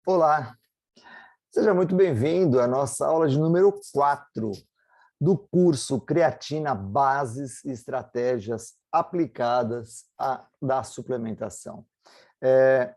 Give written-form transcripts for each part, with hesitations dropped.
Olá, seja muito bem-vindo à nossa aula de número 4 do curso Creatina Bases e Estratégias Aplicadas da Suplementação.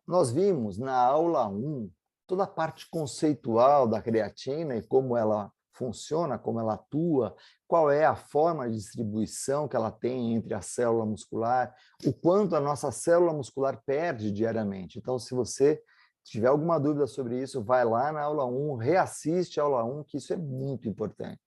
Nós vimos na aula 1 toda a parte conceitual da creatina e como ela funciona, como ela atua, qual é a forma de distribuição que ela tem entre a célula muscular, o quanto a nossa célula muscular perde diariamente. Então, se você tiver alguma dúvida sobre isso, vai lá na aula 1, reassiste a aula 1, que isso é muito importante.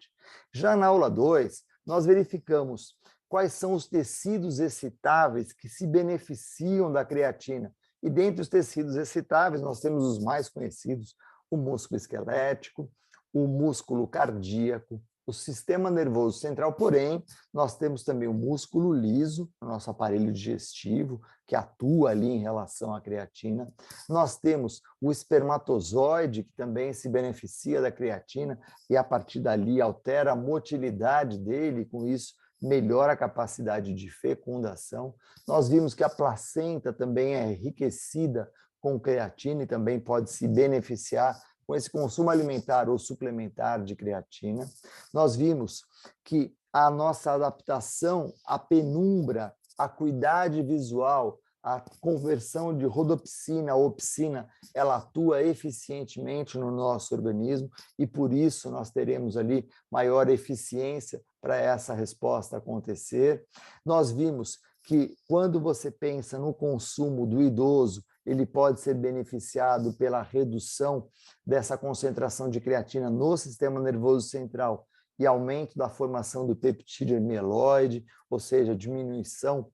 Já na aula 2, nós verificamos quais são os tecidos excitáveis que se beneficiam da creatina. E dentre os tecidos excitáveis, nós temos os mais conhecidos, o músculo esquelético, o músculo cardíaco, o sistema nervoso central, porém, nós temos também o músculo liso, o nosso aparelho digestivo, que atua ali em relação à creatina. Nós temos o espermatozoide, que também se beneficia da creatina, e a partir dali altera a motilidade dele, e com isso melhora a capacidade de fecundação. Nós vimos que a placenta também é enriquecida com creatina e também pode se beneficiar com esse consumo alimentar ou suplementar de creatina. Nós vimos que a nossa adaptação à penumbra, à acuidade visual, a conversão de rodopsina a opsina, ela atua eficientemente no nosso organismo e por isso nós teremos ali maior eficiência para essa resposta acontecer. Nós vimos que quando você pensa no consumo do idoso, ele pode ser beneficiado pela redução dessa concentração de creatina no sistema nervoso central e aumento da formação do peptídeo mieloide, ou seja, diminuição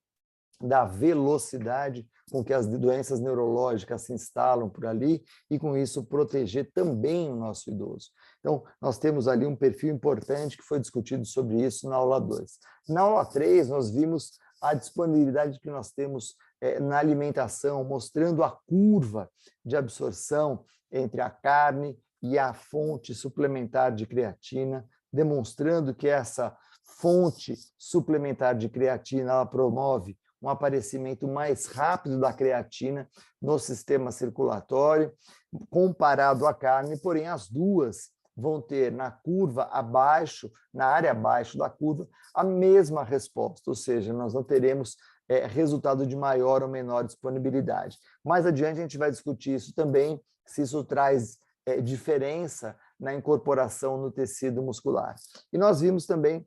da velocidade com que as doenças neurológicas se instalam por ali e, com isso, proteger também o nosso idoso. Então, nós temos ali um perfil importante que foi discutido sobre isso na aula 2. Na aula 3, nós vimos a disponibilidade que nós temos na alimentação, mostrando a curva de absorção entre a carne e a fonte suplementar de creatina, demonstrando que essa fonte suplementar de creatina ela promove um aparecimento mais rápido da creatina no sistema circulatório, comparado à carne, porém as duas vão ter na curva abaixo, na área abaixo da curva, a mesma resposta, ou seja, nós não teremos resultado de maior ou menor disponibilidade. Mais adiante a gente vai discutir isso também, se isso traz diferença na incorporação no tecido muscular. E nós vimos também,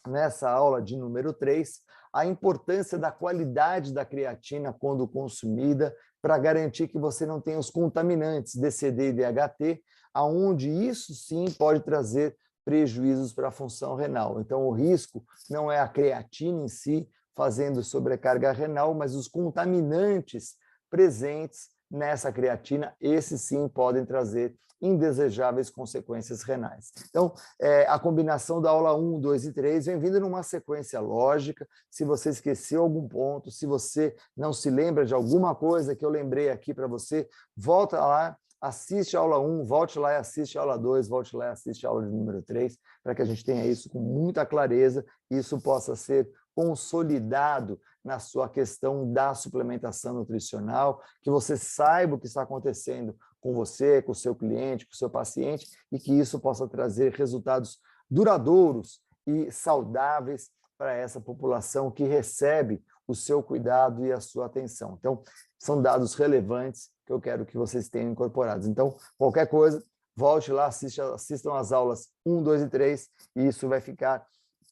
nessa aula de número 3, a importância da qualidade da creatina quando consumida para garantir que você não tenha os contaminantes DCD e DHT, aonde isso sim pode trazer prejuízos para a função renal. Então, o risco não é a creatina em si fazendo sobrecarga renal, mas os contaminantes presentes nessa creatina, esses sim podem trazer indesejáveis consequências renais. Então, a combinação da aula 1, 2 e 3 vem vindo numa sequência lógica. Se você esqueceu algum ponto, se você não se lembra de alguma coisa que eu lembrei aqui para você, volta lá, assiste a aula 1, volte lá e assiste a aula 2, volte lá e assiste a aula de número 3, para que a gente tenha isso com muita clareza e isso possa ser consolidado na sua questão da suplementação nutricional, que você saiba o que está acontecendo com você, com o seu cliente, com o seu paciente, e que isso possa trazer resultados duradouros e saudáveis para essa população que recebe o seu cuidado e a sua atenção. Então, são dados relevantes que eu quero que vocês tenham incorporados. Então, qualquer coisa, volte lá, assistam as aulas 1, 2 e 3, e isso vai ficar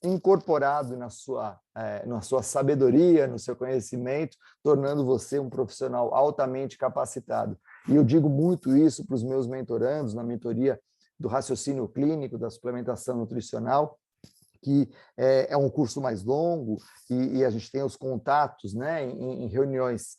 incorporado na sua sabedoria, no seu conhecimento, tornando você um profissional altamente capacitado. E eu digo muito isso para os meus mentorandos na mentoria do raciocínio clínico, da suplementação nutricional, que é um curso mais longo e a gente tem os contatos, né, em reuniões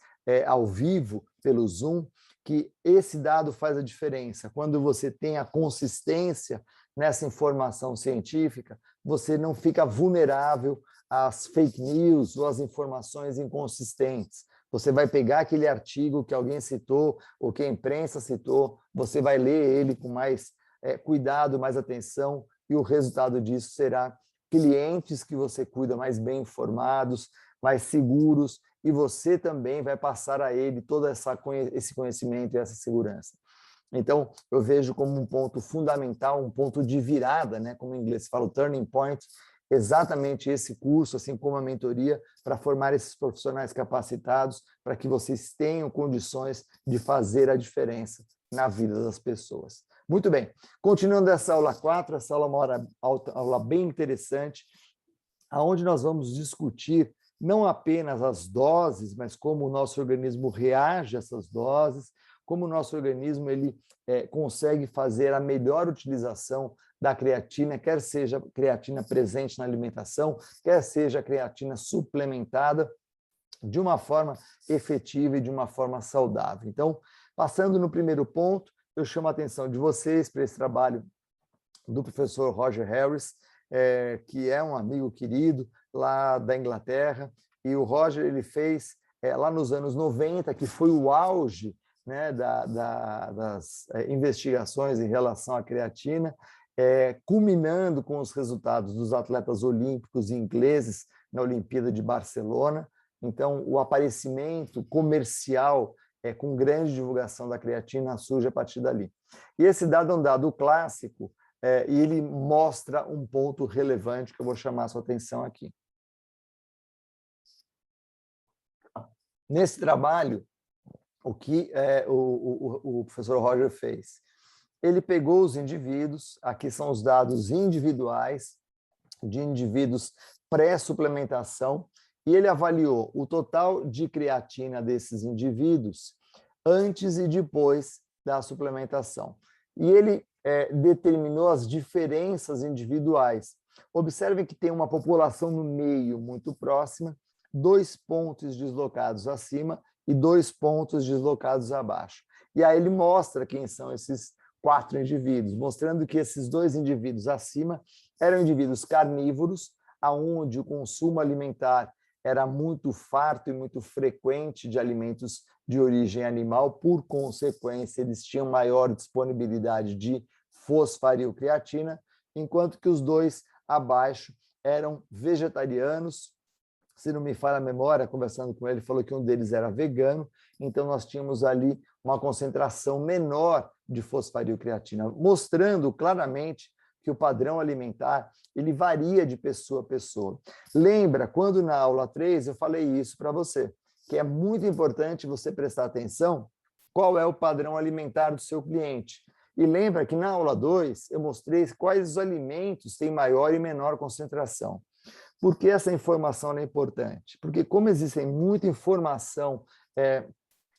ao vivo pelo Zoom, que esse dado faz a diferença. Quando você tem a consistência nessa informação científica, você não fica vulnerável às fake news ou às informações inconsistentes. Você vai pegar aquele artigo que alguém citou ou que a imprensa citou, você vai ler ele com mais cuidado, mais atenção, e o resultado disso será clientes que você cuida mais bem informados, mais seguros, e você também vai passar a ele todo esse conhecimento e essa segurança. Então, eu vejo como um ponto fundamental, um ponto de virada, né? Como em inglês se fala, o turning point, exatamente esse curso, assim como a mentoria, para formar esses profissionais capacitados, para que vocês tenham condições de fazer a diferença na vida das pessoas. Muito bem, continuando essa aula 4, essa aula é uma aula bem interessante, onde nós vamos discutir não apenas as doses, mas como o nosso organismo reage a essas doses, como o nosso organismo consegue fazer a melhor utilização da creatina, quer seja creatina presente na alimentação, quer seja creatina suplementada, de uma forma efetiva e de uma forma saudável. Então, passando no primeiro ponto, eu chamo a atenção de vocês para esse trabalho do professor Roger Harris, que é um amigo querido lá da Inglaterra, e o Roger ele fez lá nos anos 90, que foi o auge, né, das investigações em relação à creatina, culminando com os resultados dos atletas olímpicos ingleses na Olimpíada de Barcelona. Então, o aparecimento comercial com grande divulgação da creatina surge a partir dali. E esse dado é um dado clássico, e ele mostra um ponto relevante que eu vou chamar a sua atenção aqui. Nesse trabalho, o que o professor Roger fez? Ele pegou os indivíduos, aqui são os dados individuais, de indivíduos pré-suplementação, e ele avaliou o total de creatina desses indivíduos antes e depois da suplementação. E ele determinou as diferenças individuais. Observem que tem uma população no meio muito próxima, 2 pontos deslocados acima e 2 pontos deslocados abaixo. E aí ele mostra quem são esses 4 indivíduos, mostrando que esses 2 indivíduos acima eram indivíduos carnívoros, aonde o consumo alimentar era muito farto e muito frequente de alimentos de origem animal, por consequência, eles tinham maior disponibilidade de fosfarilcreatina, enquanto que os 2 abaixo eram vegetarianos. Se não me falha a memória, conversando com ele, falou que um deles era vegano, então nós tínhamos ali uma concentração menor de fosfarilcreatina, mostrando claramente que o padrão alimentar ele varia de pessoa a pessoa. Lembra, quando na aula 3 eu falei isso para você, que é muito importante você prestar atenção qual é o padrão alimentar do seu cliente. E lembra que na aula 2 eu mostrei quais os alimentos têm maior e menor concentração. Por que essa informação é importante? Porque como existe muita informação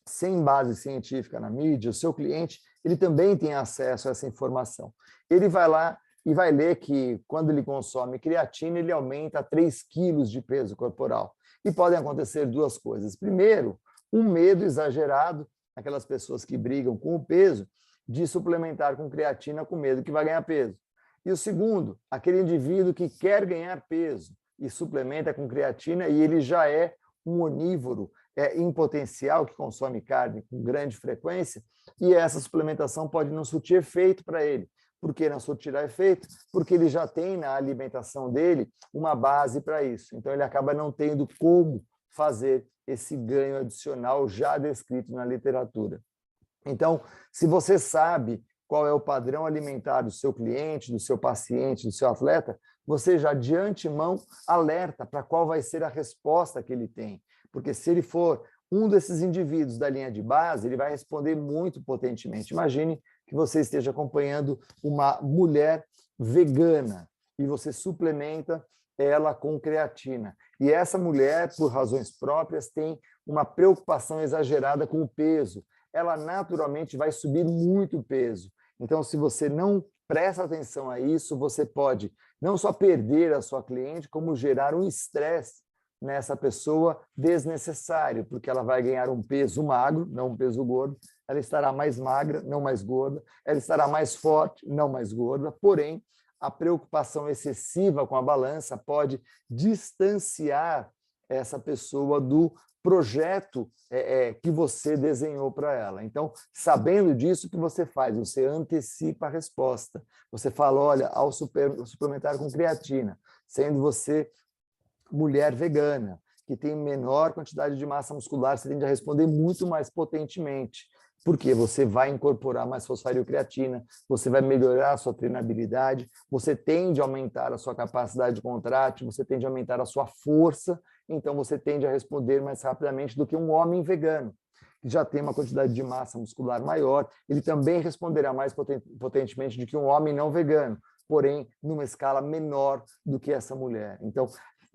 sem base científica na mídia, o seu cliente ele também tem acesso a essa informação. Ele vai lá e vai ler que, quando ele consome creatina, ele aumenta 3 quilos de peso corporal. E podem acontecer 2 coisas. Primeiro, um medo exagerado, aquelas pessoas que brigam com o peso, de suplementar com creatina com medo que vai ganhar peso. E o segundo, aquele indivíduo que quer ganhar peso e suplementa com creatina e ele já é um onívoro em potencial, que consome carne com grande frequência, e essa suplementação pode não surtir efeito para ele. Por que não surtirá efeito? Porque ele já tem na alimentação dele uma base para isso. Então, ele acaba não tendo como fazer esse ganho adicional já descrito na literatura. Então, se você sabe qual é o padrão alimentar do seu cliente, do seu paciente, do seu atleta, você já de antemão alerta para qual vai ser a resposta que ele tem. Porque se ele for um desses indivíduos da linha de base, ele vai responder muito potentemente. Imagine que você esteja acompanhando uma mulher vegana e você suplementa ela com creatina. E essa mulher, por razões próprias, tem uma preocupação exagerada com o peso. Ela naturalmente vai subir muito peso. Então, se você não presta atenção a isso, você pode não só perder a sua cliente, como gerar um estresse nessa pessoa desnecessário, porque ela vai ganhar um peso magro, não um peso gordo, ela estará mais magra, não mais gorda, ela estará mais forte, não mais gorda, porém, a preocupação excessiva com a balança pode distanciar essa pessoa do projeto que você desenhou para ela. Então, sabendo disso, o que você faz? Você antecipa a resposta. Você fala, olha, ao suplementar com creatina, sendo você mulher vegana, que tem menor quantidade de massa muscular, você tende a responder muito mais potentemente. porque você vai incorporar mais fosfarilcreatina, você vai melhorar a sua treinabilidade, você tende a aumentar a sua capacidade contrátil, você tende a aumentar a sua força, então você tende a responder mais rapidamente do que um homem vegano, que já tem uma quantidade de massa muscular maior, ele também responderá mais potentemente do que um homem não vegano, porém numa escala menor do que essa mulher. Então,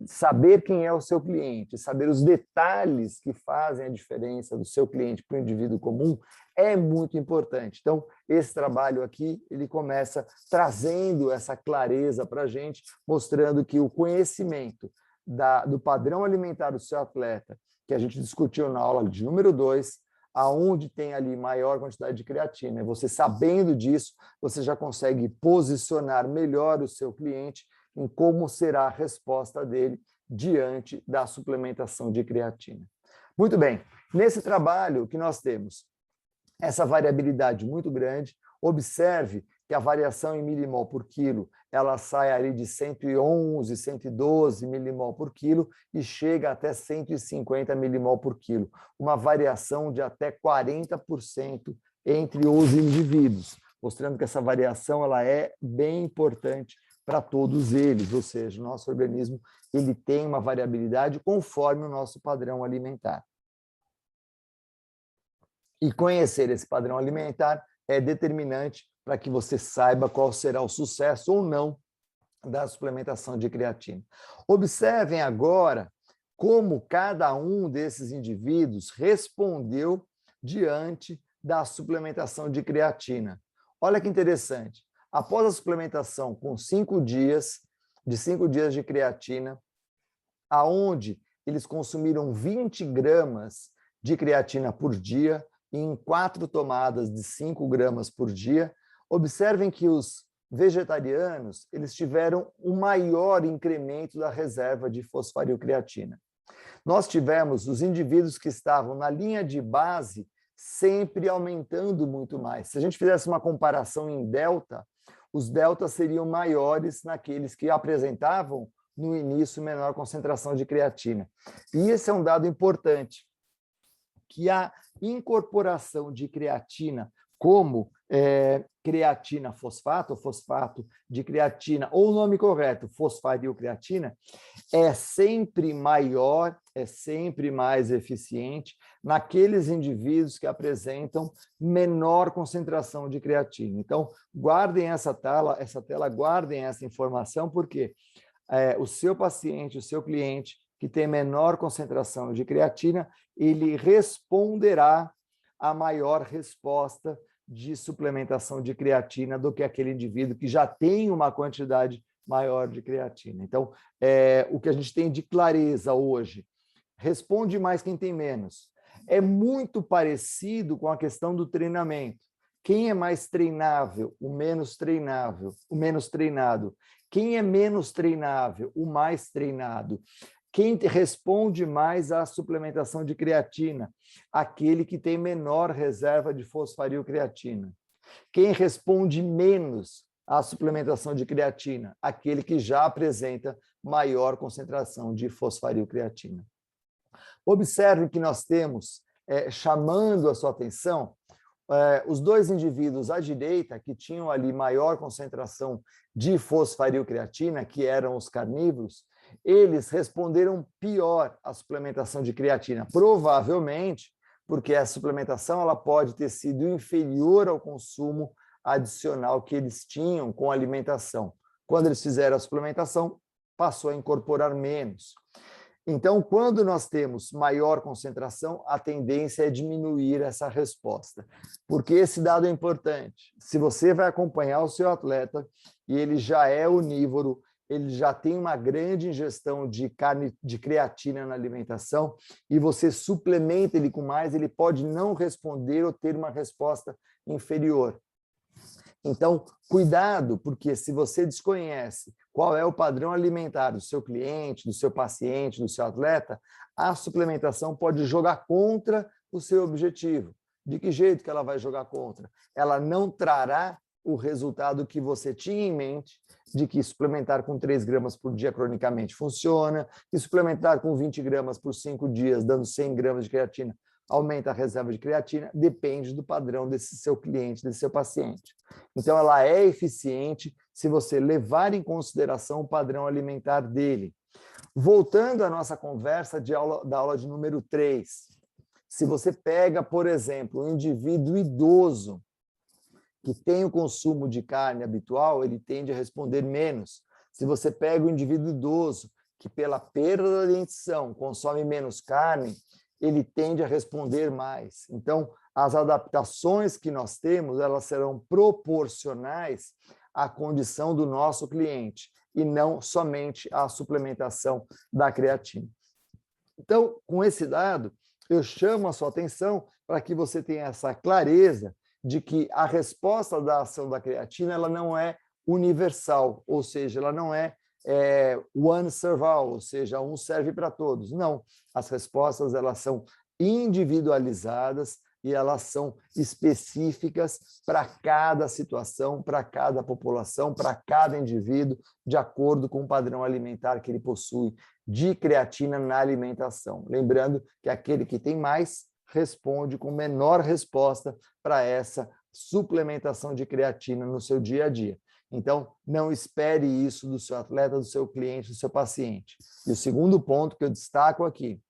saber quem é o seu cliente, saber os detalhes que fazem a diferença do seu cliente para o indivíduo comum é muito importante. Então, esse trabalho aqui, ele começa trazendo essa clareza para a gente, mostrando que o conhecimento do padrão alimentar do seu atleta, que a gente discutiu na aula de número 2, aonde tem ali maior quantidade de creatina, você sabendo disso, você já consegue posicionar melhor o seu cliente em como será a resposta dele diante da suplementação de creatina. Muito bem, nesse trabalho que nós temos essa variabilidade muito grande, observe que a variação em milimol por quilo, ela sai ali de 111, 112 milimol por quilo e chega até 150 milimol por quilo, uma variação de até 40% entre os indivíduos, mostrando que essa variação ela é bem importante para todos eles, ou seja, o nosso organismo ele tem uma variabilidade conforme o nosso padrão alimentar. E conhecer esse padrão alimentar é determinante para que você saiba qual será o sucesso ou não da suplementação de creatina. Observem agora como cada um desses indivíduos respondeu diante da suplementação de creatina. Olha que interessante. Após a suplementação com 5 dias de creatina, aonde eles consumiram 20 gramas de creatina por dia, em 4 tomadas de 5 gramas por dia, observem que os vegetarianos eles tiveram um maior incremento da reserva de fosfarilcreatina. Nós tivemos os indivíduos que estavam na linha de base sempre aumentando muito mais. Se a gente fizesse uma comparação em delta, os deltas seriam maiores naqueles que apresentavam, no início, menor concentração de creatina. E esse é um dado importante, que a incorporação de creatina como creatina fosfato, ou fosfato de creatina, ou o nome correto, fosfarilcreatina, é sempre maior, é sempre mais eficiente naqueles indivíduos que apresentam menor concentração de creatina. Então, guardem essa tela, guardem essa informação, porque o seu paciente, o seu cliente, que tem menor concentração de creatina, ele responderá a maior resposta de suplementação de creatina do que aquele indivíduo que já tem uma quantidade maior de creatina. Então, o que a gente tem de clareza hoje, responde mais quem tem menos. É muito parecido com a questão do treinamento. Quem é mais treinável, o menos treinável, o menos treinado. Quem é menos treinável, o mais treinado. Quem responde mais à suplementação de creatina? Aquele que tem menor reserva de fosfarilcreatina. Quem responde menos à suplementação de creatina? Aquele que já apresenta maior concentração de fosfarilcreatina. Observe que nós temos, chamando a sua atenção, os 2 indivíduos à direita, que tinham ali maior concentração de fosfarilcreatina, que eram os carnívoros, eles responderam pior à suplementação de creatina, provavelmente porque a suplementação ela pode ter sido inferior ao consumo adicional que eles tinham com a alimentação. Quando eles fizeram a suplementação, passou a incorporar menos. Então, quando nós temos maior concentração, a tendência é diminuir essa resposta. Porque esse dado é importante. Se você vai acompanhar o seu atleta e ele já é onívoro, ele já tem uma grande ingestão de creatina na alimentação e você suplementa ele com mais, ele pode não responder ou ter uma resposta inferior. Então, cuidado, porque se você desconhece qual é o padrão alimentar do seu cliente, do seu paciente, do seu atleta, a suplementação pode jogar contra o seu objetivo. De que jeito que ela vai jogar contra? Ela não trará o resultado que você tinha em mente, de que suplementar com 3 gramas por dia cronicamente funciona, que suplementar com 20 gramas por 5 dias, dando 100 gramas de creatina, aumenta a reserva de creatina, depende do padrão desse seu cliente, desse seu paciente. Então, ela é eficiente se você levar em consideração o padrão alimentar dele. Voltando à nossa conversa da aula de número 3, se você pega, por exemplo, um indivíduo idoso que tem o consumo de carne habitual, ele tende a responder menos. Se você pega um indivíduo idoso que, pela perda da dentição, consome menos carne, ele tende a responder mais. Então, as adaptações que nós temos, elas serão proporcionais à condição do nosso cliente e não somente à suplementação da creatina. Então, com esse dado, eu chamo a sua atenção para que você tenha essa clareza de que a resposta da ação da creatina ela não é universal, ou seja, ela não é one serve all, ou seja, um serve para todos. Não, as respostas elas são individualizadas e elas são específicas para cada situação, para cada população, para cada indivíduo, de acordo com o padrão alimentar que ele possui de creatina na alimentação. Lembrando que aquele que tem mais responde com menor resposta para essa suplementação de creatina no seu dia a dia. Então, não espere isso do seu atleta, do seu cliente, do seu paciente. E o segundo ponto que eu destaco aqui,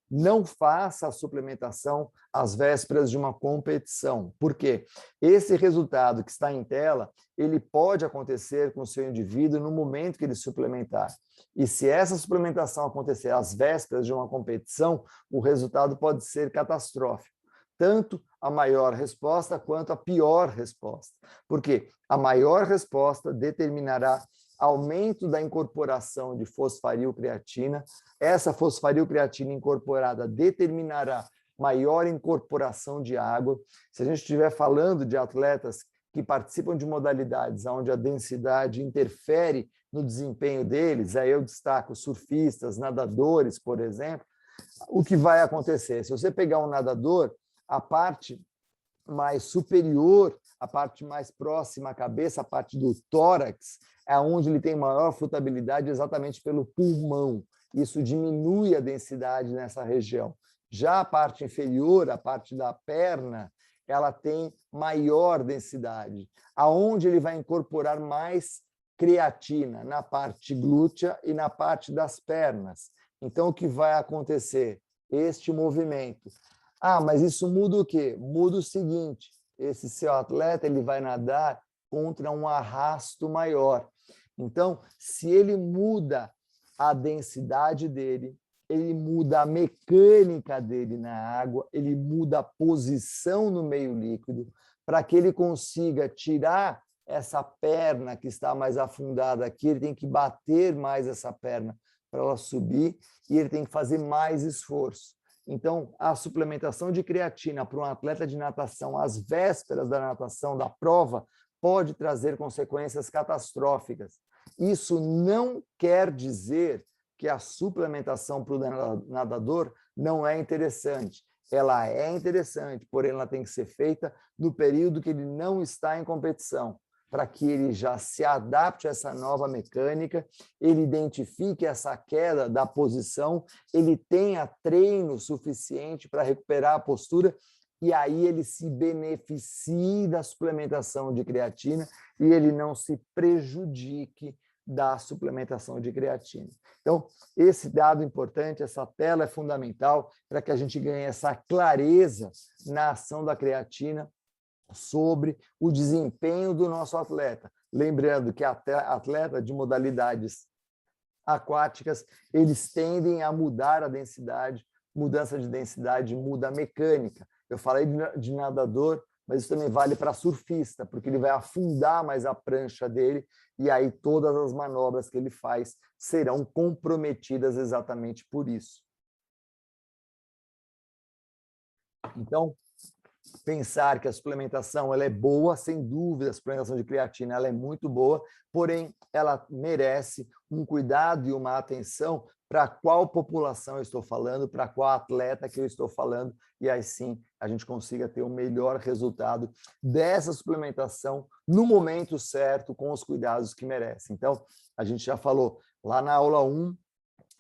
não faça a suplementação às vésperas de uma competição. Por quê? Esse resultado que está em tela, ele pode acontecer com o seu indivíduo no momento que ele suplementar. E se essa suplementação acontecer às vésperas de uma competição, o resultado pode ser catastrófico. Tanto a maior resposta quanto a pior resposta. Porque a maior resposta determinará aumento da incorporação de fosfarilcreatina. Essa fosfarilcreatina incorporada determinará maior incorporação de água. Se a gente estiver falando de atletas que participam de modalidades onde a densidade interfere no desempenho deles, aí eu destaco surfistas, nadadores, por exemplo, o que vai acontecer? Se você pegar um nadador, a parte mais superior, a parte mais próxima à cabeça, a parte do tórax, é onde ele tem maior flutabilidade exatamente pelo pulmão. Isso diminui a densidade nessa região. Já a parte inferior, a parte da perna, ela tem maior densidade. Aonde ele vai incorporar mais creatina? Na parte glútea e na parte das pernas. Então, o que vai acontecer? Este movimento. Ah, mas isso muda o quê? Muda o seguinte, esse seu atleta ele vai nadar contra um arrasto maior. Então, se ele muda a densidade dele, ele muda a mecânica dele na água, ele muda a posição no meio líquido, para que ele consiga tirar essa perna que está mais afundada aqui, ele tem que bater mais essa perna para ela subir e ele tem que fazer mais esforço. Então, a suplementação de creatina para um atleta de natação às vésperas da natação, da prova, pode trazer consequências catastróficas. Isso não quer dizer que a suplementação para o nadador não é interessante. Ela é interessante, porém ela tem que ser feita no período que ele não está em competição, para que ele já se adapte a essa nova mecânica, ele identifique essa queda da posição, ele tenha treino suficiente para recuperar a postura e aí ele se beneficie da suplementação de creatina e ele não se prejudique da suplementação de creatina. Então, esse dado importante, essa tela é fundamental para que a gente ganhe essa clareza na ação da creatina sobre o desempenho do nosso atleta. Lembrando que atleta de modalidades aquáticas, eles tendem a mudar a densidade, mudança de densidade muda a mecânica. Eu falei de nadador, mas isso também vale para surfista, porque ele vai afundar mais a prancha dele e aí todas as manobras que ele faz serão comprometidas exatamente por isso. Então, pensar que a suplementação ela é boa, sem dúvida, a suplementação de creatina ela é muito boa, porém ela merece um cuidado e uma atenção para qual população eu estou falando, para qual atleta que eu estou falando, e aí sim a gente consiga ter o melhor resultado dessa suplementação no momento certo, com os cuidados que merece. Então, a gente já falou lá na aula 1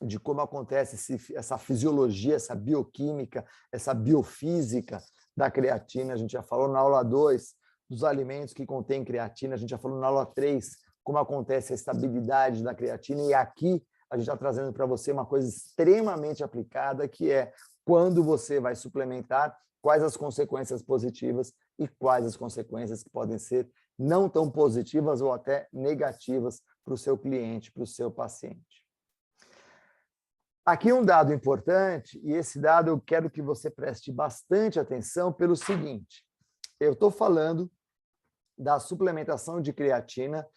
de como acontece essa fisiologia, essa bioquímica, essa biofísica da creatina. A gente já falou na aula 2 dos alimentos que contêm creatina, a gente já falou na aula 3 como acontece a estabilidade da creatina, e aqui a gente está trazendo para você uma coisa extremamente aplicada, que é quando você vai suplementar, quais as consequências positivas e quais as consequências que podem ser não tão positivas ou até negativas para o seu cliente, para o seu paciente. Aqui um dado importante, e esse dado eu quero que você preste bastante atenção pelo seguinte: eu estou falando da suplementação de creatina,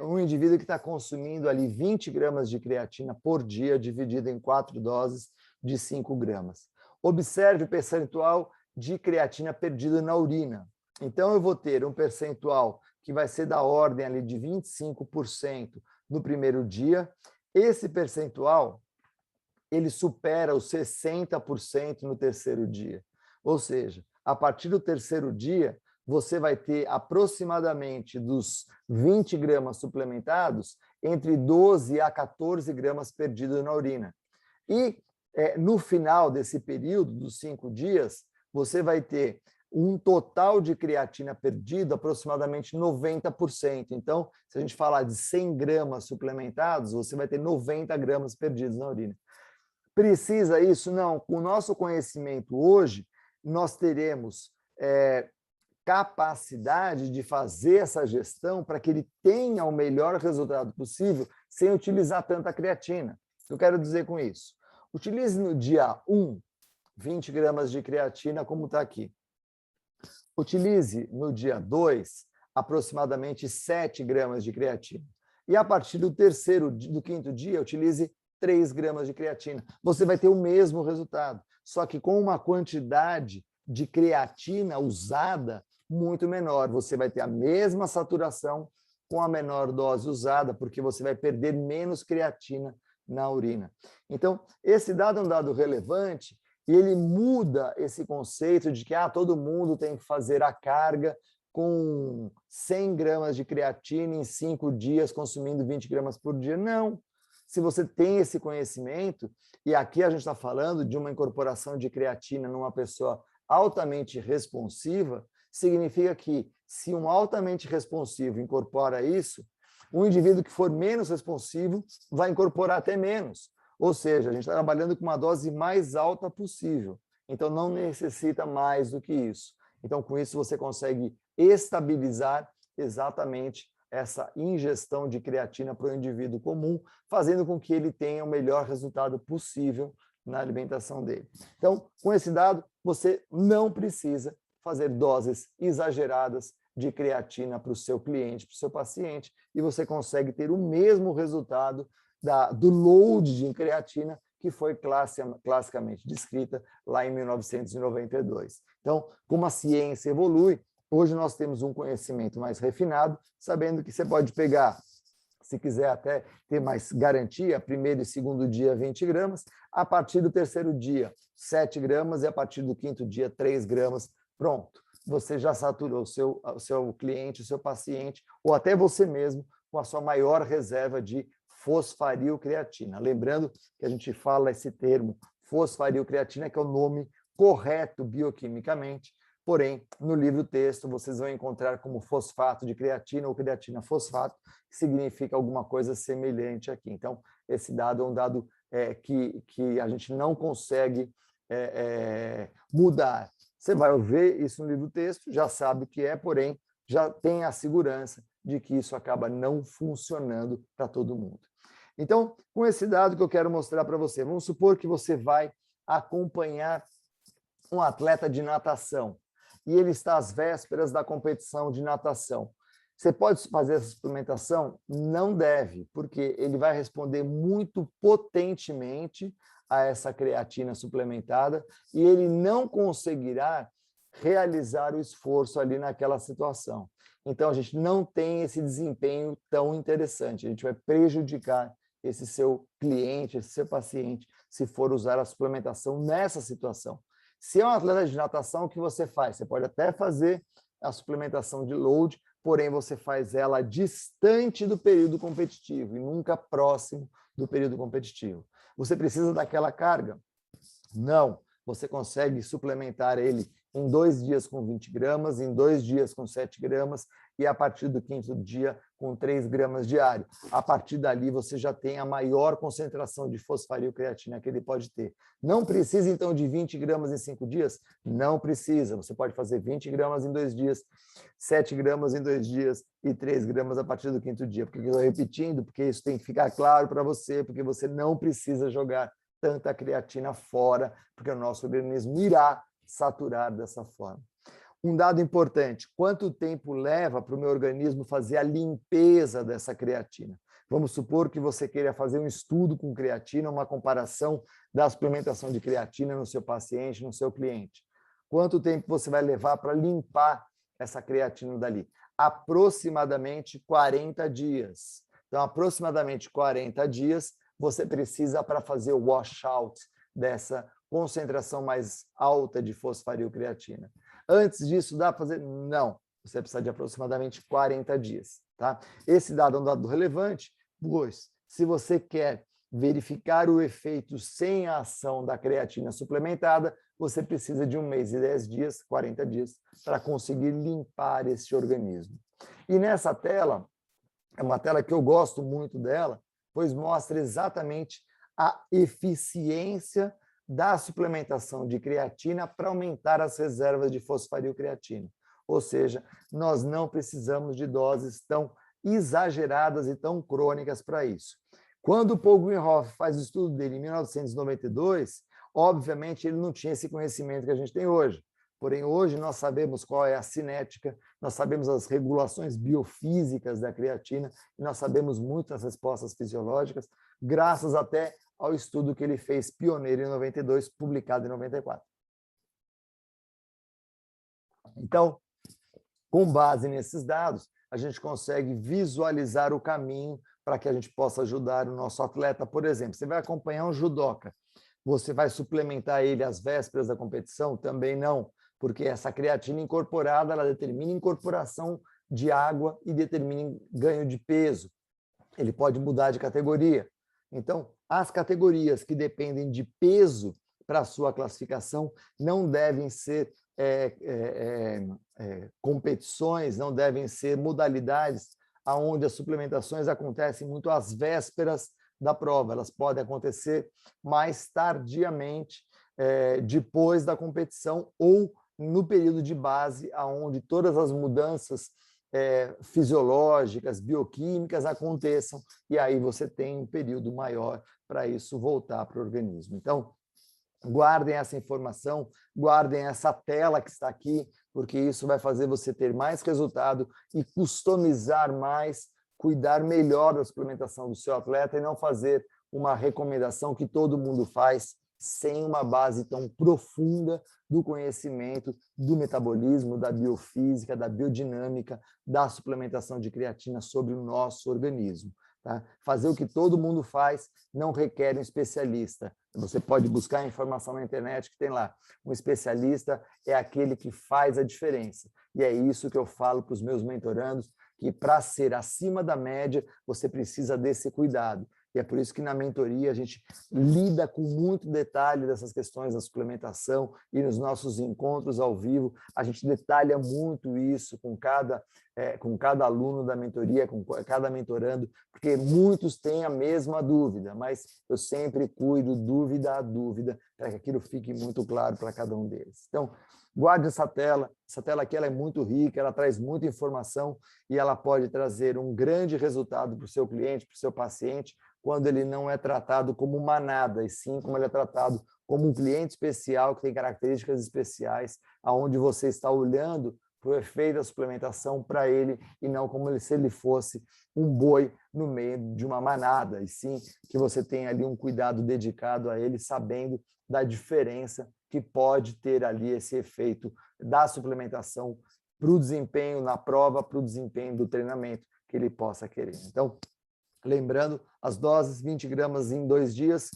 um indivíduo que está consumindo ali 20 gramas de creatina por dia, dividido em 4 doses de 5 gramas. Observe o percentual de creatina perdido na urina. Então, eu vou ter um percentual que vai ser da ordem ali de 25% no primeiro dia. Esse percentual, ele supera os 60% no terceiro dia. Ou seja, a partir do terceiro dia, você vai ter aproximadamente dos 20 gramas suplementados, entre 12 a 14 gramas perdidos na urina. E no final desse período, dos 5 dias, você vai ter um total de creatina perdido aproximadamente 90%. Então, se a gente falar de 100 gramas suplementados, você vai ter 90 gramas perdidos na urina. Precisa isso? Não. Com o nosso conhecimento hoje, nós teremos capacidade de fazer essa gestão para que ele tenha o melhor resultado possível sem utilizar tanta creatina. O que eu quero dizer com isso? Utilize no dia 1, 20 gramas de creatina, como está aqui. Utilize no dia 2, aproximadamente 7 gramas de creatina. E a partir do quinto dia, utilize 3 gramas de creatina. Você vai ter o mesmo resultado, só que com uma quantidade de creatina usada muito menor. Você vai ter a mesma saturação com a menor dose usada, porque você vai perder menos creatina na urina. Então, esse dado é um dado relevante e ele muda esse conceito de que todo mundo tem que fazer a carga com 100 gramas de creatina em 5 dias, consumindo 20 gramas por dia. Não. Se você tem esse conhecimento, e aqui a gente está falando de uma incorporação de creatina numa pessoa altamente responsiva, significa que se um altamente responsivo incorpora isso, um indivíduo que for menos responsivo vai incorporar até menos. Ou seja, a gente está trabalhando com uma dose mais alta possível. Então, não necessita mais do que isso. Então, com isso, você consegue estabilizar exatamente essa ingestão de creatina para o indivíduo comum, fazendo com que ele tenha o melhor resultado possível na alimentação dele. Então, com esse dado, você não precisa fazer doses exageradas de creatina para o seu cliente, para o seu paciente, e você consegue ter o mesmo resultado do load de creatina que foi classicamente descrita lá em 1992. Então, como a ciência evolui, hoje nós temos um conhecimento mais refinado, sabendo que você pode pegar, se quiser até ter mais garantia, primeiro e segundo dia 20 gramas, a partir do terceiro dia 7 gramas e a partir do quinto dia 3 gramas, pronto. Você já saturou o seu cliente, o seu paciente, ou até você mesmo, com a sua maior reserva de fosfarilcreatina. Lembrando que a gente fala esse termo fosfarilcreatina, que é o nome correto bioquimicamente, porém, no livro-texto, vocês vão encontrar como fosfato de creatina ou creatina fosfato, que significa alguma coisa semelhante aqui. Então, esse dado é um dado que a gente não consegue mudar. Você vai ver isso no livro-texto, já sabe o que é, porém, já tem a segurança de que isso acaba não funcionando para todo mundo. Então, com esse dado que eu quero mostrar para você, vamos supor que você vai acompanhar um atleta de natação e ele está às vésperas da competição de natação. Você pode fazer essa suplementação? Não deve, porque ele vai responder muito potentemente a essa creatina suplementada e ele não conseguirá realizar o esforço ali naquela situação. Então, a gente não tem esse desempenho tão interessante. A gente vai prejudicar esse seu cliente, esse seu paciente, se for usar a suplementação nessa situação. Se é um atleta de natação, o que você faz? Você pode até fazer a suplementação de load, porém você faz ela distante do período competitivo e nunca próximo do período competitivo. Você precisa daquela carga? Não. Você consegue suplementar ele em 2 dias com 20 gramas, em 2 dias com 7 gramas e a partir do 5º dia com 3 gramas diário. A partir dali você já tem a maior concentração de fosfarilcreatina que ele pode ter. Não precisa então de 20 gramas em 5 dias? Não precisa. Você pode fazer 20 gramas em 2 dias, 7 gramas em 2 dias e 3 gramas a partir do 5º dia. Por que eu estou repetindo? Porque isso tem que ficar claro para você, porque você não precisa jogar tanta creatina fora, porque o nosso organismo irá saturar dessa forma. Um dado importante, quanto tempo leva para o meu organismo fazer a limpeza dessa creatina? Vamos supor que você queira fazer um estudo com creatina, uma comparação da suplementação de creatina no seu paciente, no seu cliente. Quanto tempo você vai levar para limpar essa creatina dali? Aproximadamente 40 dias. Então, aproximadamente 40 dias você precisa para fazer o washout dessa concentração mais alta de fosfarilcreatina. Antes disso, dá para fazer? Não. Você precisa de aproximadamente 40 dias. Tá? Esse dado é um dado relevante, pois se você quer verificar o efeito sem a ação da creatina suplementada, você precisa de 1 mês e 10 dias, 40 dias, para conseguir limpar esse organismo. E nessa tela, é uma tela que eu gosto muito dela, pois mostra exatamente a eficiência da suplementação de creatina para aumentar as reservas de fosfarilcreatina. Ou seja, nós não precisamos de doses tão exageradas e tão crônicas para isso. Quando o Paul Greenhoff faz o estudo dele em 1992, obviamente ele não tinha esse conhecimento que a gente tem hoje. Porém, hoje nós sabemos qual é a cinética, nós sabemos as regulações biofísicas da creatina, e nós sabemos muitas respostas fisiológicas, graças até ao estudo que ele fez pioneiro em 92, publicado em 94. Então, com base nesses dados, a gente consegue visualizar o caminho para que a gente possa ajudar o nosso atleta. Por exemplo, você vai acompanhar um judoca, você vai suplementar ele às vésperas da competição? Também não, porque essa creatina incorporada, ela determina incorporação de água e determina ganho de peso. Ele pode mudar de categoria. Então, as categorias que dependem de peso para a sua classificação não devem ser competições, não devem ser modalidades onde as suplementações acontecem muito às vésperas da prova. Elas podem acontecer mais tardiamente, depois da competição ou no período de base, onde todas as mudanças fisiológicas, bioquímicas aconteçam, e aí você tem um período maior para isso voltar para o organismo. Então, guardem essa informação, guardem essa tela que está aqui, porque isso vai fazer você ter mais resultado e customizar mais, cuidar melhor da suplementação do seu atleta e não fazer uma recomendação que todo mundo faz sem uma base tão profunda do conhecimento do metabolismo, da biofísica, da biodinâmica, da suplementação de creatina sobre o nosso organismo. Tá? Fazer o que todo mundo faz não requer um especialista. Você pode buscar informação na internet que tem lá. Um especialista é aquele que faz a diferença. E é isso que eu falo para os meus mentorandos, que para ser acima da média, você precisa desse cuidado. E é por isso que na mentoria a gente lida com muito detalhe dessas questões da suplementação e nos nossos encontros ao vivo a gente detalha muito isso com cada aluno da mentoria, com cada mentorando, porque muitos têm a mesma dúvida, mas eu sempre cuido dúvida a dúvida para que aquilo fique muito claro para cada um deles. Então, guarde essa tela aqui ela é muito rica, ela traz muita informação e ela pode trazer um grande resultado para o seu cliente, para o seu paciente, quando ele não é tratado como manada, e sim como ele é tratado como um cliente especial, que tem características especiais, aonde você está olhando para o efeito da suplementação para ele, e não como se ele fosse um boi no meio de uma manada, e sim que você tem ali um cuidado dedicado a ele, sabendo da diferença que pode ter ali esse efeito da suplementação para o desempenho na prova, para o desempenho do treinamento que ele possa querer. Então, lembrando, as doses, 20 gramas em 2 dias,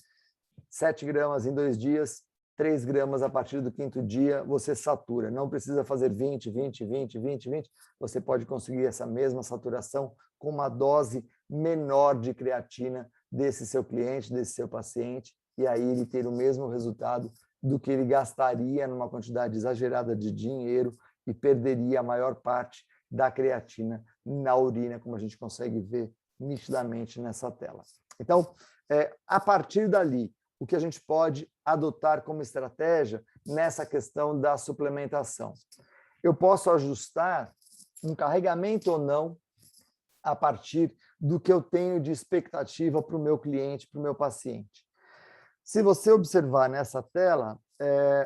7 gramas em 2 dias, 3 gramas a partir do 5º dia, você satura. Não precisa fazer 20, 20, 20, 20, 20. Você pode conseguir essa mesma saturação com uma dose menor de creatina desse seu cliente, desse seu paciente, e aí ele ter o mesmo resultado do que ele gastaria numa quantidade exagerada de dinheiro e perderia a maior parte da creatina na urina, como a gente consegue ver nitidamente nessa tela. Então, a partir dali, o que a gente pode adotar como estratégia nessa questão da suplementação? Eu posso ajustar um carregamento ou não a partir do que eu tenho de expectativa para o meu cliente, para o meu paciente. Se você observar nessa tela,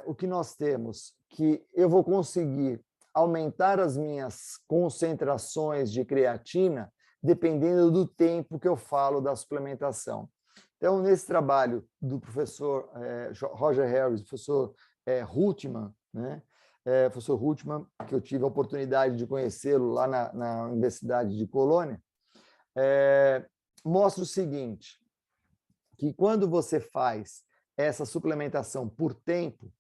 o que nós temos, que eu vou conseguir aumentar as minhas concentrações de creatina dependendo do tempo que eu falo da suplementação. Então, nesse trabalho do professor Roger Harris, professor Hultman, né? Professor Hultman, que eu tive a oportunidade de conhecê-lo lá na Universidade de Colônia, mostra o seguinte, que quando você faz essa suplementação por tempo,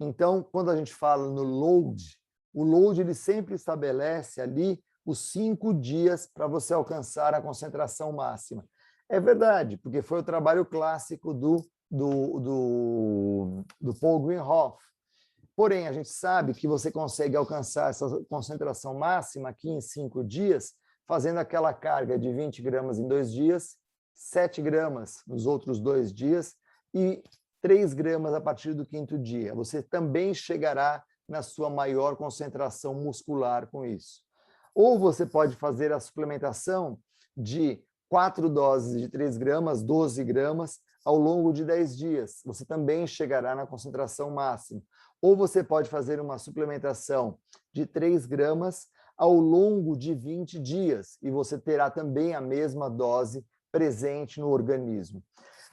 então, quando a gente fala no load, o load ele sempre estabelece ali os 5 dias para você alcançar a concentração máxima. É verdade, porque foi o trabalho clássico do Paul Greenhoff. Porém, a gente sabe que você consegue alcançar essa concentração máxima aqui em 5 dias, fazendo aquela carga de 20 gramas em 2 dias, 7 gramas nos outros 2 dias e 3 gramas a partir do 5º dia. Você também chegará na sua maior concentração muscular com isso. Ou você pode fazer a suplementação de 4 doses de 3 gramas, 12 gramas, ao longo de 10 dias. Você também chegará na concentração máxima. Ou você pode fazer uma suplementação de 3 gramas ao longo de 20 dias, e você terá também a mesma dose presente no organismo.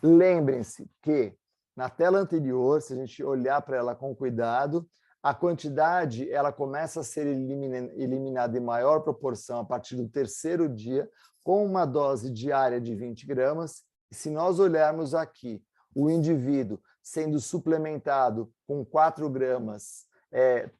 Lembrem-se que, na tela anterior, se a gente olhar para ela com cuidado, a quantidade ela começa a ser eliminada em maior proporção a partir do 3º dia, com uma dose diária de 20 gramas. E se nós olharmos aqui, o indivíduo sendo suplementado com 4 gramas,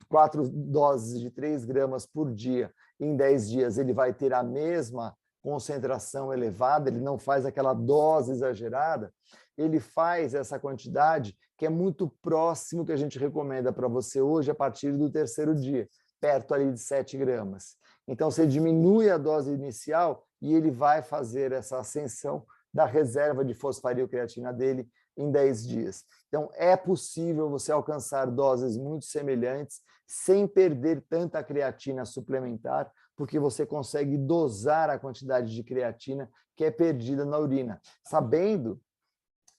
4 doses de 3 gramas por dia, em 10 dias ele vai ter a mesma concentração elevada, ele não faz aquela dose exagerada, ele faz essa quantidade que é muito próximo que a gente recomenda para você hoje a partir do 3º dia, perto ali de 7 gramas. Então, você diminui a dose inicial e ele vai fazer essa ascensão da reserva de fosfarilcreatina dele em 10 dias. Então, é possível você alcançar doses muito semelhantes sem perder tanta creatina suplementar, porque você consegue dosar a quantidade de creatina que é perdida na urina, sabendo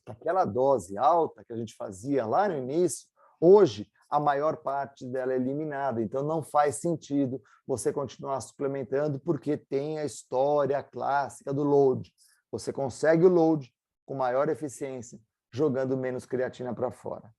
que aquela dose alta que a gente fazia lá no início, hoje a maior parte dela é eliminada, então não faz sentido você continuar suplementando porque tem a história clássica do load. Você consegue o load com maior eficiência, jogando menos creatina para fora.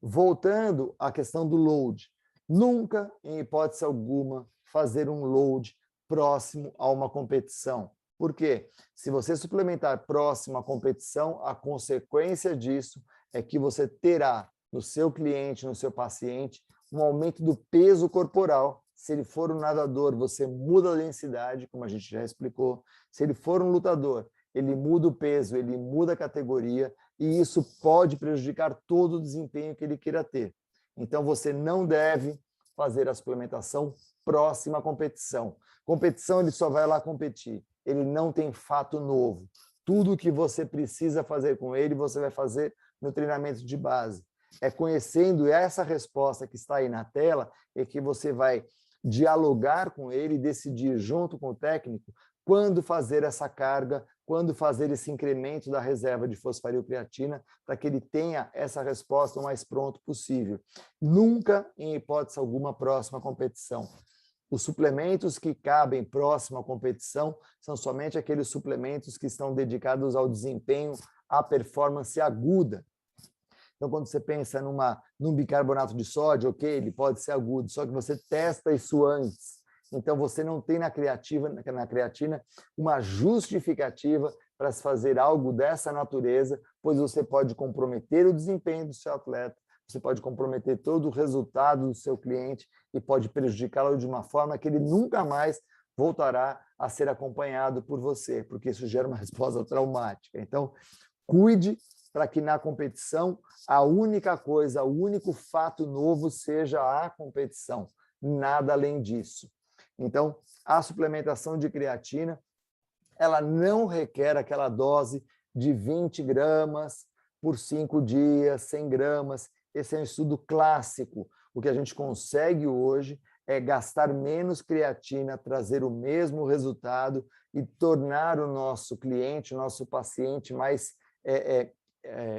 Voltando à questão do load, nunca, em hipótese alguma, fazer um load próximo a uma competição. Por quê? Se você suplementar próximo à competição, a consequência disso é que você terá no seu cliente, no seu paciente, um aumento do peso corporal. Se ele for um nadador, você muda a densidade, como a gente já explicou. Se ele for um lutador, ele muda o peso, ele muda a categoria, e isso pode prejudicar todo o desempenho que ele queira ter. Então, você não deve fazer a suplementação próxima à competição. Competição, ele só vai lá competir. Ele não tem fato novo. Tudo o que você precisa fazer com ele, você vai fazer no treinamento de base. É conhecendo essa resposta que está aí na tela, é que você vai dialogar com ele e decidir junto com o técnico quando fazer essa carga, quando fazer esse incremento da reserva de fosfarilcreatina, para que ele tenha essa resposta o mais pronto possível. Nunca, em hipótese alguma, próxima à competição. Os suplementos que cabem próximo à competição são somente aqueles suplementos que estão dedicados ao desempenho, à performance aguda. Então, quando você pensa num bicarbonato de sódio, ok, ele pode ser agudo, só que você testa isso antes. Então, você não tem na creatina uma justificativa para se fazer algo dessa natureza, pois você pode comprometer o desempenho do seu atleta, você pode comprometer todo o resultado do seu cliente e pode prejudicá-lo de uma forma que ele nunca mais voltará a ser acompanhado por você, porque isso gera uma resposta traumática. Então, cuide para que na competição a única coisa, o único fato novo seja a competição, nada além disso. Então, a suplementação de creatina, ela não requer aquela dose de 20 gramas por 5 dias, 100 gramas. Esse é um estudo clássico. O que a gente consegue hoje é gastar menos creatina, trazer o mesmo resultado e tornar o nosso cliente, o nosso paciente mais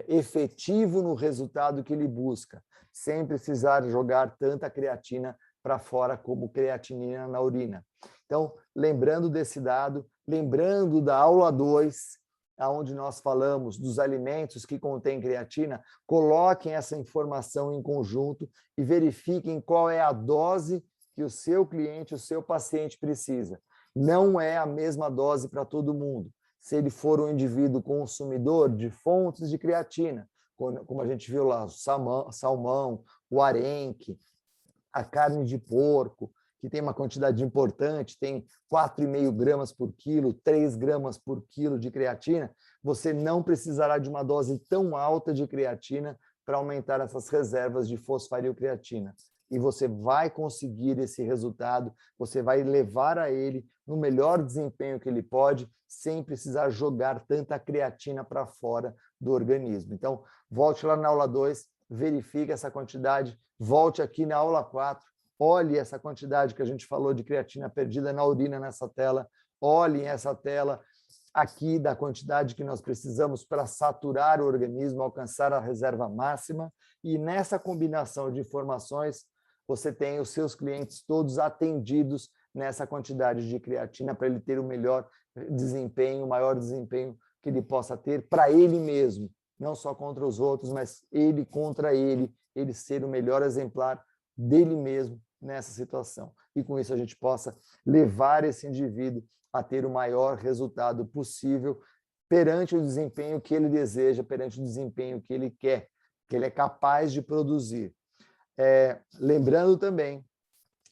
efetivo no resultado que ele busca, sem precisar jogar tanta creatina para fora como creatinina na urina. Então, lembrando desse dado, lembrando da aula 2, onde nós falamos dos alimentos que contêm creatina, coloquem essa informação em conjunto e verifiquem qual é a dose que o seu cliente, o seu paciente precisa. Não é a mesma dose para todo mundo. Se ele for um indivíduo consumidor de fontes de creatina, como a gente viu lá, o salmão, o arenque, a carne de porco, que tem uma quantidade importante, tem 4,5 gramas por quilo, 3 gramas por quilo de creatina, você não precisará de uma dose tão alta de creatina para aumentar essas reservas de fosfarilcreatina. E você vai conseguir esse resultado, você vai levar a ele no melhor desempenho que ele pode, sem precisar jogar tanta creatina para fora do organismo. Então, volte lá na aula 2, verifique essa quantidade, volte aqui na aula 4, olhe essa quantidade que a gente falou de creatina perdida na urina nessa tela, olhe essa tela aqui da quantidade que nós precisamos para saturar o organismo, alcançar a reserva máxima, e nessa combinação de informações, você tem os seus clientes todos atendidos nessa quantidade de creatina para ele ter o melhor desempenho, o maior desempenho que ele possa ter para ele mesmo, não só contra os outros, mas ele contra ele ser o melhor exemplar dele mesmo nessa situação. E com isso a gente possa levar esse indivíduo a ter o maior resultado possível perante o desempenho que ele deseja, perante o desempenho que ele quer, que ele é capaz de produzir. Lembrando também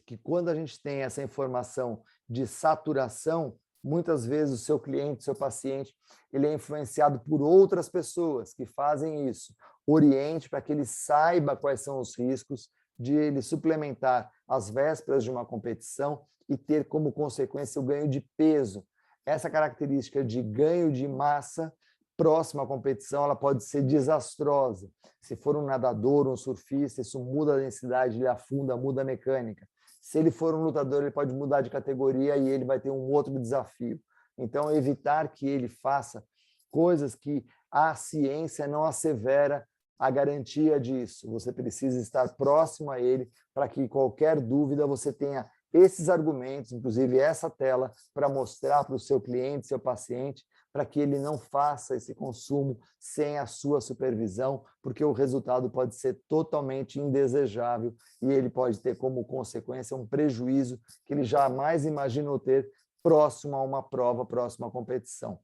que quando a gente tem essa informação de saturação, muitas vezes o seu cliente, seu paciente, ele é influenciado por outras pessoas que fazem isso. Oriente para que ele saiba quais são os riscos de ele suplementar às vésperas de uma competição e ter como consequência o ganho de peso. Essa característica de ganho de massa próxima à competição, ela pode ser desastrosa. Se for um nadador, um surfista, isso muda a densidade, ele afunda, muda a mecânica. Se ele for um lutador, ele pode mudar de categoria e ele vai ter um outro desafio. Então, evitar que ele faça coisas que a ciência não assevera a garantia disso. Você precisa estar próximo a ele para que qualquer dúvida você tenha esses argumentos, inclusive essa tela, para mostrar para o seu cliente, seu paciente, para que ele não faça esse consumo sem a sua supervisão, porque o resultado pode ser totalmente indesejável e ele pode ter como consequência um prejuízo que ele jamais imaginou ter próximo a uma prova, próximo à competição.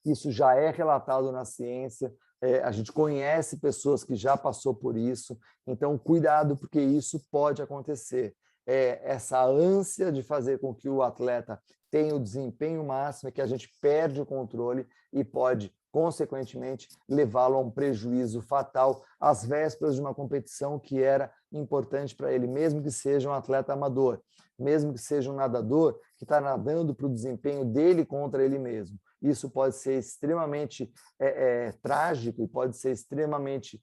Isso já é relatado na ciência, a gente conhece pessoas que já passou por isso, então cuidado, porque isso pode acontecer. Essa ânsia de fazer com que o atleta tenha o desempenho máximo, é que a gente perde o controle e pode, consequentemente, levá-lo a um prejuízo fatal às vésperas de uma competição que era importante para ele, mesmo que seja um atleta amador, mesmo que seja um nadador que está nadando para o desempenho dele contra ele mesmo. Isso pode ser extremamente trágico e pode ser extremamente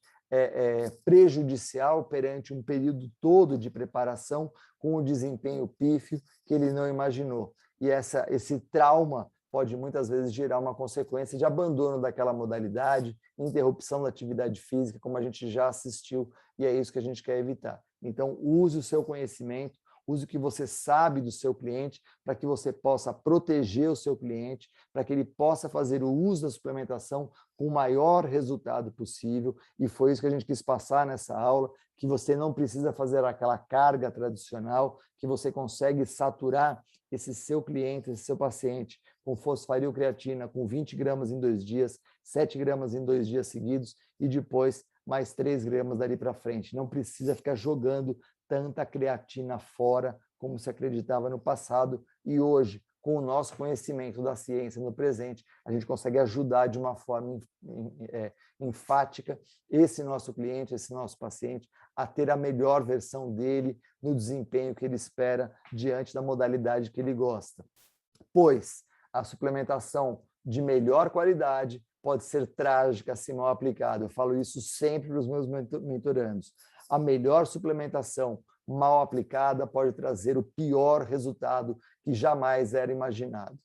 prejudicial perante um período todo de preparação com o desempenho pífio que ele não imaginou. E esse trauma pode muitas vezes gerar uma consequência de abandono daquela modalidade, interrupção da atividade física, como a gente já assistiu, e é isso que a gente quer evitar. Então, use o seu conhecimento, use o que você sabe do seu cliente para que você possa proteger o seu cliente, para que ele possa fazer o uso da suplementação com o maior resultado possível. E foi isso que a gente quis passar nessa aula, que você não precisa fazer aquela carga tradicional, que você consegue saturar esse seu cliente, esse seu paciente, com fosfarilcreatina, com 20 gramas em 2 dias, 7 gramas em 2 dias seguidos e depois mais 3 gramas dali para frente. Não precisa ficar jogando tanta creatina fora como se acreditava no passado, e hoje, com o nosso conhecimento da ciência no presente, a gente consegue ajudar de uma forma enfática esse nosso cliente, esse nosso paciente, a ter a melhor versão dele no desempenho que ele espera diante da modalidade que ele gosta. Pois a suplementação de melhor qualidade pode ser trágica se mal aplicada. Eu falo isso sempre para os meus mentorandos. A melhor suplementação mal aplicada pode trazer o pior resultado que jamais era imaginado.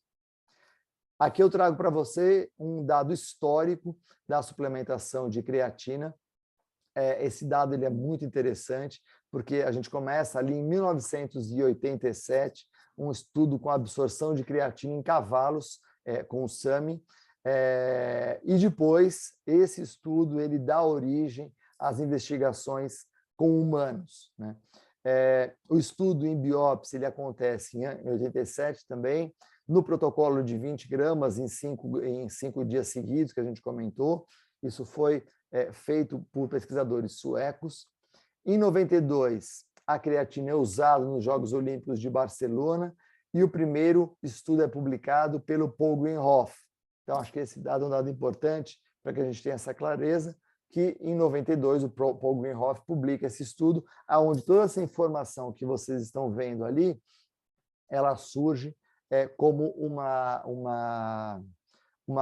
Aqui eu trago para você um dado histórico da suplementação de creatina. Esse dado ele é muito interessante, porque a gente começa ali em 1987, um estudo com absorção de creatina em cavalos, com o SAMI, e depois esse estudo ele dá origem às investigações com humanos, né? O estudo em biópsia ele acontece em 87 também, no protocolo de 20 gramas em 5 dias seguidos, que a gente comentou. Isso foi feito por pesquisadores suecos. Em 92, a creatina é usada nos Jogos Olímpicos de Barcelona e o primeiro estudo é publicado pelo Paul Greenhoff. Então, acho que esse dado é um dado importante para que a gente tenha essa clareza, que em 92 o Paul Greenhoff publica esse estudo, onde toda essa informação que vocês estão vendo ali, ela surge como uma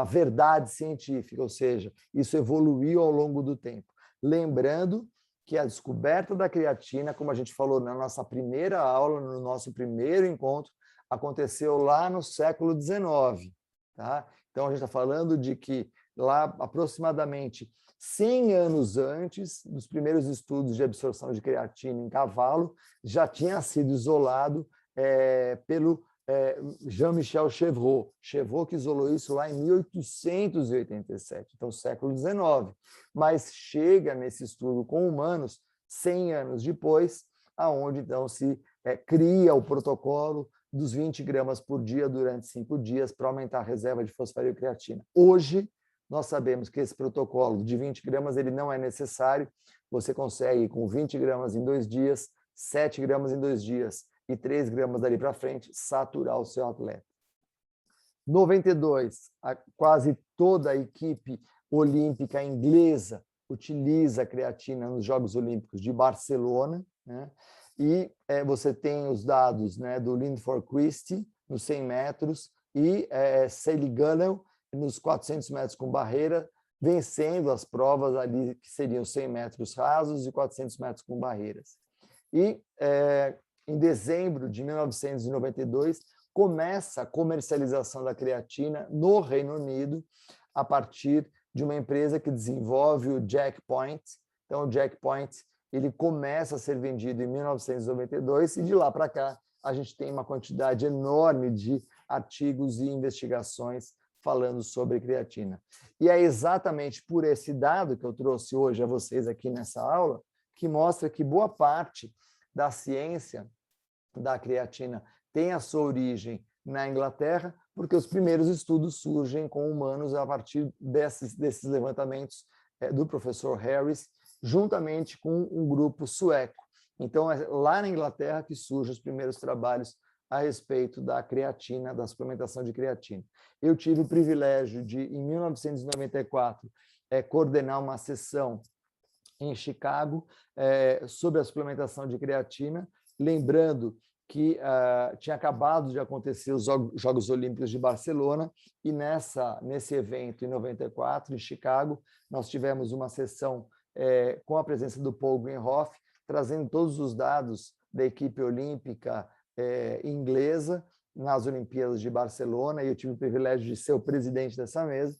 verdade científica, ou seja, isso evoluiu ao longo do tempo. Lembrando que a descoberta da creatina, como a gente falou na nossa primeira aula, no nosso primeiro encontro, aconteceu lá no século XIX. Tá? Então, a gente está falando de que lá aproximadamente 100 anos antes dos primeiros estudos de absorção de creatina em cavalo, já tinha sido isolado pelo Jean-Michel Chevreul. Chevreul que isolou isso lá em 1887, então século XIX. Mas chega nesse estudo com humanos 100 anos depois, aonde então se cria o protocolo dos 20 gramas por dia durante 5 dias para aumentar a reserva de fosfarilcreatina. Hoje, nós sabemos que esse protocolo de 20 gramas ele não é necessário, você consegue com 20 gramas em 2 dias, 7 gramas em 2 dias e 3 gramas dali para frente, saturar o seu atleta. 92, quase toda a equipe olímpica inglesa utiliza a creatina nos Jogos Olímpicos de Barcelona, né? E você tem os dados, né, do Linford Christie nos 100 metros e Sally Gunnell nos 400 metros com barreira, vencendo as provas ali que seriam 100 metros rasos e 400 metros com barreiras. E em dezembro de 1992, começa a comercialização da creatina no Reino Unido, a partir de uma empresa que desenvolve o Jack Point. Então, o Jack Point ele começa a ser vendido em 1992 e de lá para cá a gente tem uma quantidade enorme de artigos e investigações falando sobre creatina. E é exatamente por esse dado que eu trouxe hoje a vocês aqui nessa aula, que mostra que boa parte da ciência da creatina tem a sua origem na Inglaterra, porque os primeiros estudos surgem com humanos a partir desses levantamentos do professor Harris, juntamente com um grupo sueco. Então, é lá na Inglaterra que surgem os primeiros trabalhos a respeito da creatina, da suplementação de creatina. Eu tive o privilégio de, em 1994, coordenar uma sessão em Chicago sobre a suplementação de creatina, lembrando que tinha acabado de acontecer os Jogos Olímpicos de Barcelona e nesse evento, em 94, em Chicago, nós tivemos uma sessão com a presença do Paul Greenhoff, trazendo todos os dados da equipe olímpica inglesa nas Olimpíadas de Barcelona, e eu tive o privilégio de ser o presidente dessa mesa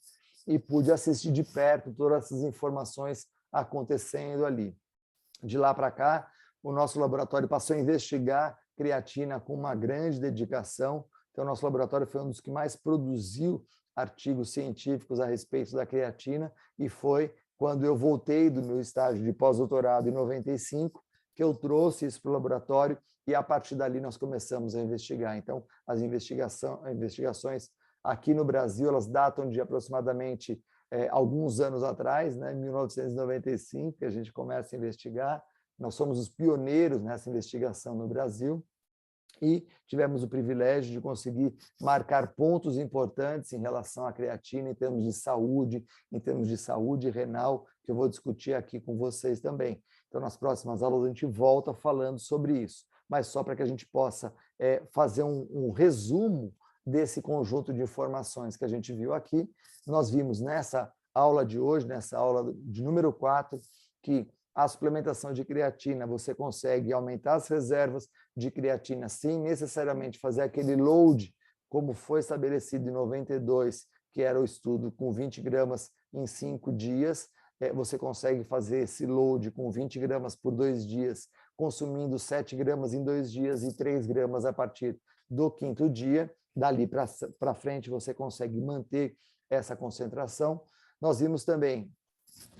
e pude assistir de perto todas essas informações acontecendo ali. De lá para cá, o nosso laboratório passou a investigar creatina com uma grande dedicação. Então, o nosso laboratório foi um dos que mais produziu artigos científicos a respeito da creatina, e foi quando eu voltei do meu estágio de pós-doutorado em 95, que eu trouxe isso para o laboratório, e a partir dali nós começamos a investigar. Então, as investigações aqui no Brasil, elas datam de aproximadamente alguns anos atrás, né, 1995, que a gente começa a investigar. Nós somos os pioneiros nessa investigação no Brasil. E tivemos o privilégio de conseguir marcar pontos importantes em relação à creatina, em termos de saúde renal, que eu vou discutir aqui com vocês também. Então, nas próximas aulas, a gente volta falando sobre isso, mas só para que a gente possa fazer um resumo desse conjunto de informações que a gente viu aqui. Nós vimos nessa aula de hoje, nessa aula de número 4, que a suplementação de creatina, você consegue aumentar as reservas de creatina sem necessariamente fazer aquele load, como foi estabelecido em 92, que era o estudo com 20 gramas em 5 dias. Você consegue fazer esse load com 20 gramas por 2 dias, consumindo 7 gramas em 2 dias e 3 gramas a partir do 5º dia. Dali para frente, você consegue manter essa concentração. Nós vimos também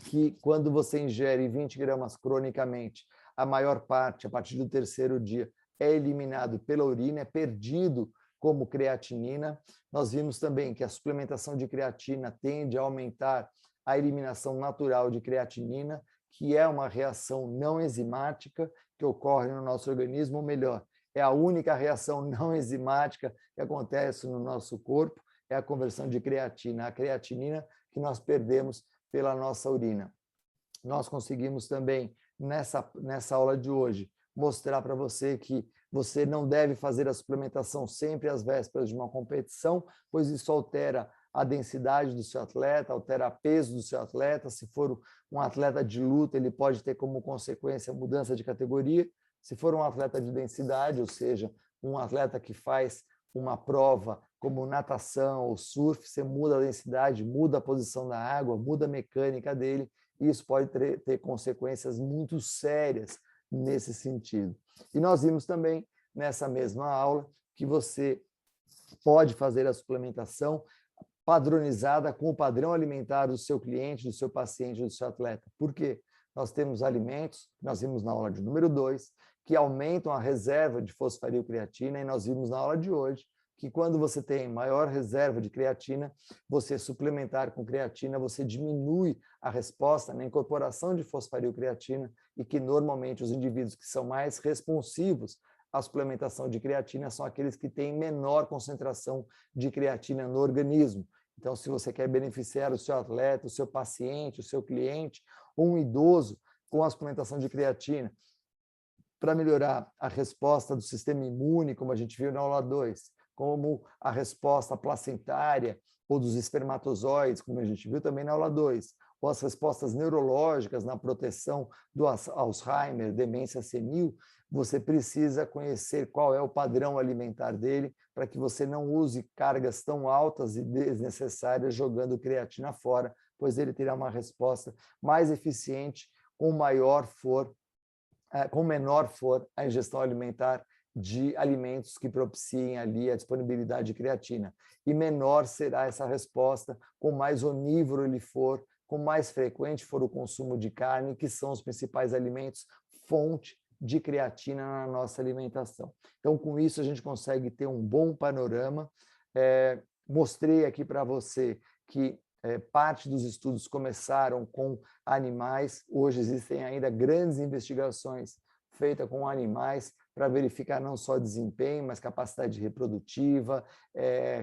que quando você ingere 20 gramas cronicamente, a maior parte, a partir do 3º dia, é eliminado pela urina, é perdido como creatinina. Nós vimos também que a suplementação de creatina tende a aumentar a eliminação natural de creatinina, que é uma reação não enzimática que ocorre no nosso organismo, ou melhor, é a única reação não enzimática que acontece no nosso corpo, é a conversão de creatina a creatinina que nós perdemos pela nossa urina. Nós conseguimos também, nessa aula de hoje, mostrar para você que você não deve fazer a suplementação sempre às vésperas de uma competição, pois isso altera a densidade do seu atleta, altera o peso do seu atleta. Se for um atleta de luta, ele pode ter como consequência a mudança de categoria. Se for um atleta de densidade, ou seja, um atleta que faz uma prova como natação ou surf, você muda a densidade, muda a posição da água, muda a mecânica dele, e isso pode ter consequências muito sérias nesse sentido. E nós vimos também, nessa mesma aula, que você pode fazer a suplementação padronizada com o padrão alimentar do seu cliente, do seu paciente, do seu atleta. Por quê? Nós temos alimentos, nós vimos na aula de número 2, que aumentam a reserva de fosfarilcreatina, e nós vimos na aula de hoje que quando você tem maior reserva de creatina, você suplementar com creatina, você diminui a resposta na incorporação de fosfarilcreatina, e que normalmente os indivíduos que são mais responsivos à suplementação de creatina são aqueles que têm menor concentração de creatina no organismo. Então, se você quer beneficiar o seu atleta, o seu paciente, o seu cliente, ou um idoso com a suplementação de creatina, para melhorar a resposta do sistema imune, como a gente viu na aula 2, como a resposta placentária ou dos espermatozoides, como a gente viu também na aula 2, ou as respostas neurológicas na proteção do Alzheimer, demência senil, você precisa conhecer qual é o padrão alimentar dele para que você não use cargas tão altas e desnecessárias jogando creatina fora, pois ele terá uma resposta mais eficiente com menor for a ingestão alimentar de alimentos que propiciem ali a disponibilidade de creatina. E menor será essa resposta com mais onívoro ele for, com mais frequente for o consumo de carne, que são os principais alimentos fonte de creatina na nossa alimentação. Então, com isso, a gente consegue ter um bom panorama. Mostrei aqui para você que parte dos estudos começaram com animais. Hoje existem ainda grandes investigações feitas com animais para verificar não só desempenho, mas capacidade reprodutiva,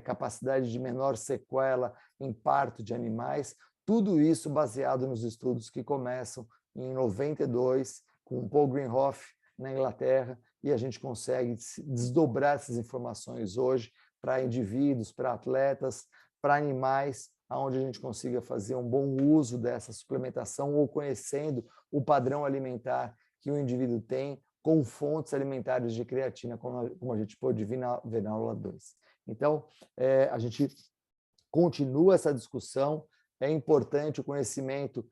capacidade de menor sequela em parto de animais. Tudo isso baseado nos estudos que começam em 92, com Paul Greenhoff, na Inglaterra, e a gente consegue desdobrar essas informações hoje para indivíduos, para atletas, para animais, onde a gente consiga fazer um bom uso dessa suplementação ou conhecendo o padrão alimentar que o indivíduo tem com fontes alimentares de creatina, como a gente pôde ver na aula 2. Então, a gente continua essa discussão. É importante o conhecimento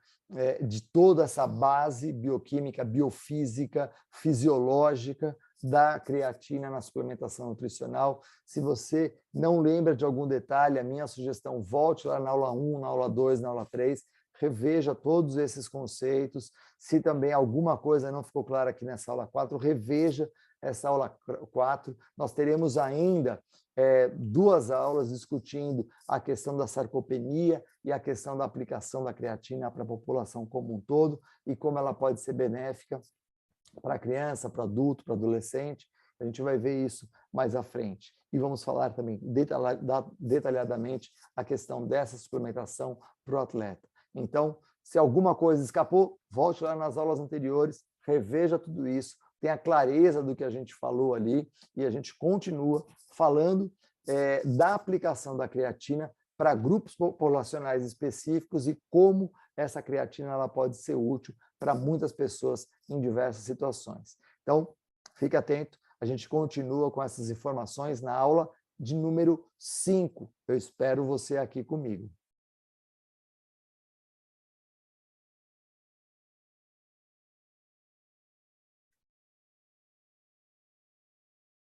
de toda essa base bioquímica, biofísica, fisiológica da creatina na suplementação nutricional. Se você não lembra de algum detalhe, a minha sugestão, volte lá na aula 1, na aula 2, na aula 3, reveja todos esses conceitos. Se também alguma coisa não ficou clara aqui nessa aula 4, reveja essa aula 4. Nós teremos ainda 2 aulas discutindo a questão da sarcopenia e a questão da aplicação da creatina para a população como um todo e como ela pode ser benéfica para criança, para adulto, para adolescente. A gente vai ver isso mais à frente. E vamos falar também detalhadamente a questão dessa suplementação para o atleta. Então, se alguma coisa escapou, volte lá nas aulas anteriores, reveja tudo isso, tenha clareza do que a gente falou ali e a gente continua falando da aplicação da creatina para grupos populacionais específicos e como essa creatina ela pode ser útil para muitas pessoas em diversas situações. Então, fique atento, a gente continua com essas informações na aula de número 5. Eu espero você aqui comigo.